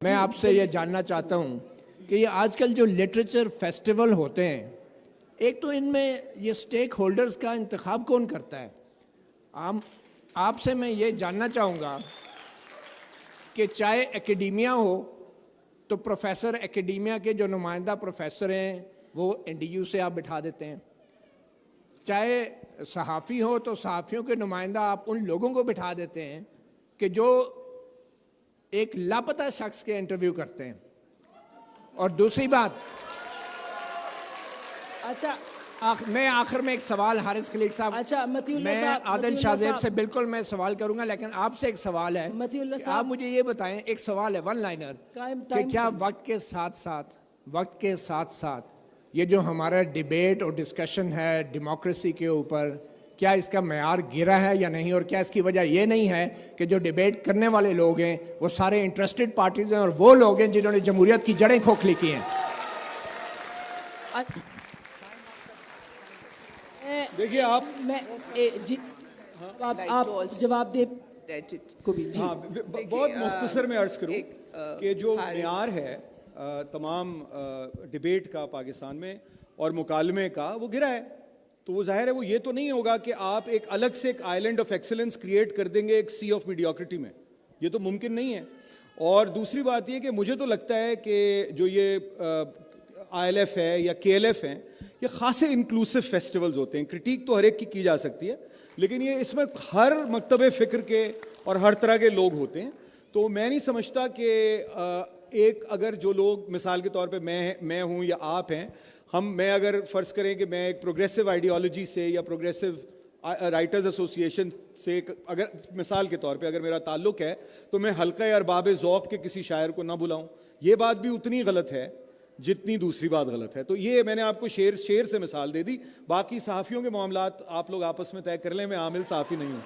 मैं आपसे ये जानना चाहता हूँ कि ये आजकल जो लिटरेचर फेस्टिवल होते हैं, एक तो इनमें ये स्टेक होल्डर्स का इंतखाब कौन करता है? आपसे मैं ये जानना चाहूँगा कि चाहे एकेडेमिया हो तो प्रोफेसर एकेडेमिया के जो नुमाइंदा प्रोफेसर हैं वो NDU से आप बिठा देते हैं, चाहे सहाफ़ी हो तो सहाफ़ियों के नुमाइंदा आप उन लोगों को बिठा देते हैं कि जो एक लापता शख्स के इंटरव्यू करते हैं। और दूसरी बात, अच्छा मैं आखिर में एक सवाल हारिस खलीक साहब, अच्छा मतीउल्लाह मैं साहब, आदल मतीउल्लाह शाहजेब साहब, से बिल्कुल मैं सवाल करूंगा, लेकिन आपसे एक सवाल है मतीउल्लाह कि साहब, आप मुझे ये बताएं, एक सवाल है वन लाइनर, कि क्या वक्त के साथ साथ ये जो हमारा डिबेट और डिस्कशन है डेमोक्रेसी के ऊपर, क्या इसका मैयार गिरा है या नहीं? और क्या इसकी वजह ये नहीं है कि जो डिबेट करने वाले लोग हैं वो सारे इंटरेस्टेड पार्टीज हैं और वो लोग हैं जिन्होंने जमहूरियत की जड़ें खोखली की हैं? देखिए आप जी आप जवाब दे को भी जी। हाँ बहुत मुख्तसर में अर्ज करूँ कि जो मेयार है तमाम डिबेट का पाकिस्तान में और मुकालमे का, वो गिरा है। तो वो जाहिर है वो ये तो नहीं होगा कि आप एक अलग से एक आइलैंड ऑफ एक्सीलेंस क्रिएट कर देंगे एक सी ऑफ मीडियोक्रिटी में, ये तो मुमकिन नहीं है। और दूसरी बात ये कि मुझे तो लगता है कि जो ये ILF है या KLF है, ये खासे इंक्लूसिव फेस्टिवल्स होते हैं। क्रिटिक तो हर एक की जा सकती है, लेकिन ये इसमें हर मकतब फ़िक्र के और हर तरह के लोग होते हैं। तो मैं नहीं समझता कि एक अगर जो लोग मिसाल के तौर पे मैं हूँ या आप हैं, मैं अगर फ़र्ज़ करें कि मैं एक प्रोग्रेसिव आइडियोलॉजी से या प्रोग्रेसिव राइटर्स एसोसिएशन से अगर मिसाल के तौर पे अगर मेरा ताल्लुक़ है, तो मैं हल्का अरबाब ज़ौक़ के किसी शायर को ना बुलाऊँ, ये बात भी उतनी गलत है जितनी दूसरी बात गलत है। तो ये मैंने आपको शेर से मिसाल दे दी। बाकी सहाफ़ियों के मामलात आप लोग आपस में तय कर लें, मैं आमिल सहाफ़ी नहीं हूँ।